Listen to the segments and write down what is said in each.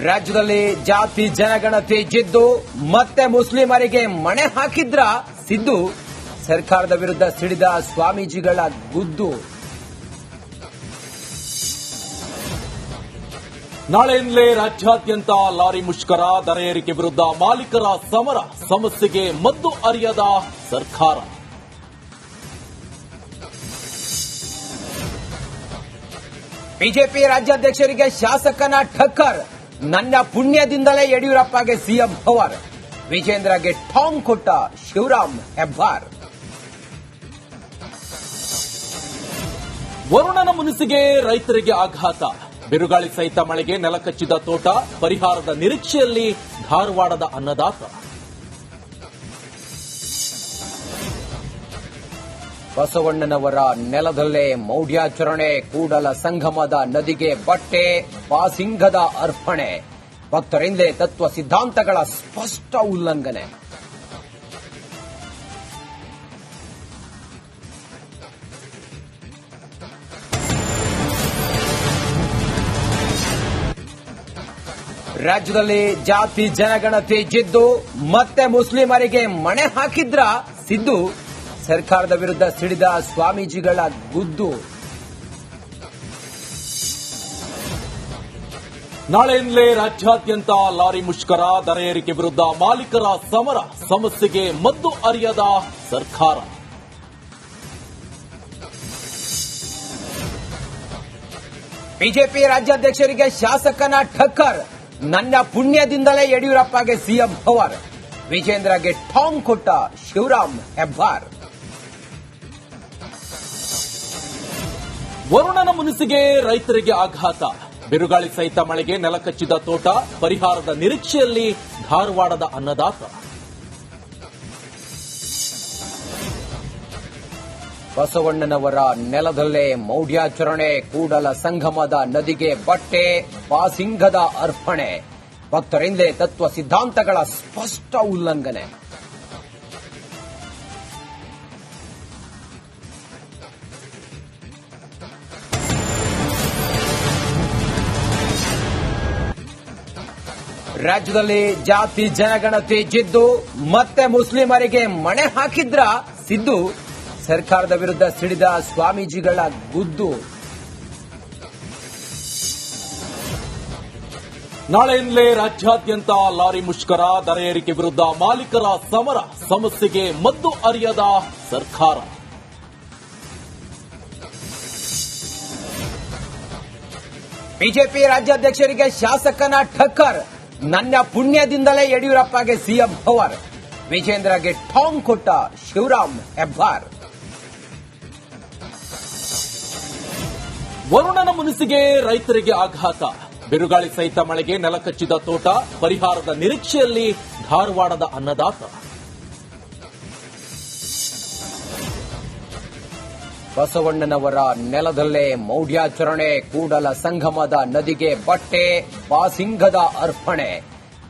ರಾಜ್ಯದಲ್ಲಿ ಜಾತಿ ಜನಗಣತಿ ಜಿದ್ದು ಮತ್ತೆ ಮುಸ್ಲಿಮರಿಗೆ ಮಣೆ ಹಾಕಿದ್ರ ಸಿದ್ದು ಸರ್ಕಾರದ ವಿರುದ್ಧ ಸಿಡಿದ ಸ್ವಾಮೀಜಿಗಳ ಗುದ್ದು. ನಾಳೆಯಿಂದಲೇ ರಾಜ್ಯಾದ್ಯಂತ ಲಾರಿ ಮುಷ್ಕರ, ದರ ಏರಿಕೆ ವಿರುದ್ಧ ಮಾಲೀಕರ ಸಮರ, ಸಮಸ್ಯೆಗೆ ಮದ್ದು ಅರಿಯದ ಸರ್ಕಾರ. ಬಿಜೆಪಿ ರಾಜ್ಯಾಧ್ಯಕ್ಷರಿಗೆ ಶಾಸಕನ ಠಕ್ಕರ್, ನನ್ನ ಪುಣ್ಯದಿಂದಲೇ ಯಡಿಯೂರಪ್ಪಗೆ ಸಿಎಂ ಪವರ್. ವಿಜೇಂದ್ರಗೆ ಟಾಂಗ್ ಕೊಟ್ಟ ಶಿವರಾಮ್ ಹೆಬ್ಬಾರ್. ವರುಣನ ಮುನಿಸಿಗೆ ರೈತರಿಗೆ ಆಘಾತ, ಬಿರುಗಾಳಿ ಸಹಿತ ಮಳೆಗೆ ನೆಲಕಚ್ಚಿದ ತೋಟ, ಪರಿಹಾರದ ನಿರೀಕ್ಷೆಯಲ್ಲಿ ಧಾರವಾಡದ ಅನ್ನದಾತ. ಬಸವಣ್ಣನವರ ನೆಲದಲ್ಲೇ ಮೌಢ್ಯಾಚರಣೆ, ಕೂಡಲ ಸಂಗಮದ ನದಿಗೆ ಬಟ್ಟೆ, ಬಾಸಿಂಗದ ಅರ್ಪಣೆ, ಭಕ್ತರಿಂದಲೇ ತತ್ವ ಸಿದ್ಧಾಂತಗಳ ಸ್ಪಷ್ಟ ಉಲ್ಲಂಘನೆ. ರಾಜ್ಯದಲ್ಲಿ ಜಾತಿ ಜನಗಣತಿ ಜಿದ್ದು ಮತ್ತೆ ಮುಸ್ಲಿಮರಿಗೆ ಮಣೆ ಹಾಕಿದ್ರ ಸಿದ್ದು ಸರ್ಕಾರದ ವಿರುದ್ಧ ಸಿಡಿದ ಸ್ವಾಮೀಜಿಗಳ ಗುದ್ದು. ನಾಳೆಯಿಂದಲೇ ರಾಜ್ಯಾದ್ಯಂತ ಲಾರಿ ಮುಷ್ಕರ, ದರ ಏರಿಕೆ ವಿರುದ್ಧ ಮಾಲೀಕರ ಸಮರ, ಸಮಸ್ಯೆಗೆ ಮದ್ದು ಅರಿಯದ ಸರ್ಕಾರ. ಬಿಜೆಪಿ ರಾಜ್ಯಾಧ್ಯಕ್ಷರಿಗೆ ಶಾಸಕನ ಠಕ್ಕರ್, ನನ್ನ ಪುಣ್ಯದಿಂದಲೇ ಯಡಿಯೂರಪ್ಪಗೆ ಸಿಎಂ ಪವರ್. ವಿಜೇಂದ್ರಗೆ ಟಾಂಗ್ ಕೊಟ್ಟ ಶಿವರಾಮ್ ಹೆಬ್ಬಾರ್. ವರುಣನ ಮುನಿಸಿಗೆ ರೈತರಿಗೆ ಆಘಾತ, ಬಿರುಗಾಳಿ ಸಹಿತ ಮಳೆಗೆ ನೆಲಕಚ್ಚಿದ ತೋಟ, ಪರಿಹಾರದ ನಿರೀಕ್ಷೆಯಲ್ಲಿ ಧಾರವಾಡದ ಅನ್ನದಾತ. ಬಸವಣ್ಣನವರ ನೆಲದಲ್ಲೇ ಮೌಢ್ಯಾಚರಣೆ, ಕೂಡಲ ಸಂಗಮದ ನದಿಗೆ ಬಟ್ಟೆ, ಬಾಸಿಂಗದ ಅರ್ಪಣೆ, ಭಕ್ತರಿಂದಲೇ ತತ್ವ ಸಿದ್ಧಾಂತಗಳ ಸ್ಪಷ್ಟ ಉಲ್ಲಂಘನೆ. ರಾಜ್ಯದಲ್ಲಿ ಜಾತಿ ಜನಗಣತಿ ಜಿದ್ದು ಮತ್ತೆ ಮುಸ್ಲಿಮರಿಗೆ ಮಣೆ ಹಾಕಿದ್ರ ಸಿದ್ದು ಸರ್ಕಾರದ ವಿರುದ್ಧ ಸಿಡಿದ ಸ್ವಾಮೀಜಿಗಳ ಗುದ್ದು. ನಾಳೆಯಿಂದಲೇ ರಾಜ್ಯಾದ್ಯಂತ ಲಾರಿ ಮುಷ್ಕರ, ದರ ಏರಿಕೆ ವಿರುದ್ಧ ಮಾಲೀಕರ ಸಮರ, ಸಮಸ್ಯೆಗೆ ಮದ್ದು ಅರಿಯದ ಸರ್ಕಾರ. ಬಿಜೆಪಿ ರಾಜ್ಯಾಧ್ಯಕ್ಷರಿಗೆ ಶಾಸಕನ ಠಕ್ಕರ್, ನನ್ನ ಪುಣ್ಯದಿಂದಲೇ ಯಡಿಯೂರಪ್ಪಗೆ ಸಿಎಂ ಪವರ್. ವಿಜೇಂದ್ರಗೆ ಟಾಂಗ್ ಕೊಟ್ಟ ಶಿವರಾಮ್ ಹೆಬ್ಬಾರ್. ವರುಣನ ಮುನಿಸಿಗೆ ರೈತರಿಗೆ ಆಘಾತ, ಬಿರುಗಾಳಿ ಸಹಿತ ಮಳೆಗೆ ನೆಲಕಚ್ಚಿದ ತೋಟ, ಪರಿಹಾರದ ನಿರೀಕ್ಷೆಯಲ್ಲಿ ಧಾರವಾಡದ ಅನ್ನದಾತ. ಬಸವಣ್ಣನವರ ನೆಲದಲ್ಲೇ ಮೌಢ್ಯಾಚರಣೆ, ಕೂಡಲ ಸಂಗಮದ ನದಿಗೆ ಬಟ್ಟೆ, ಬಾಸಿಂಗದ ಅರ್ಪಣೆ,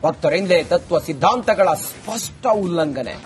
ಭಕ್ತರಿಂದಲೇ ತತ್ವ ಸಿದ್ಧಾಂತಗಳ ಸ್ಪಷ್ಟ ಉಲ್ಲಂಘನೆ.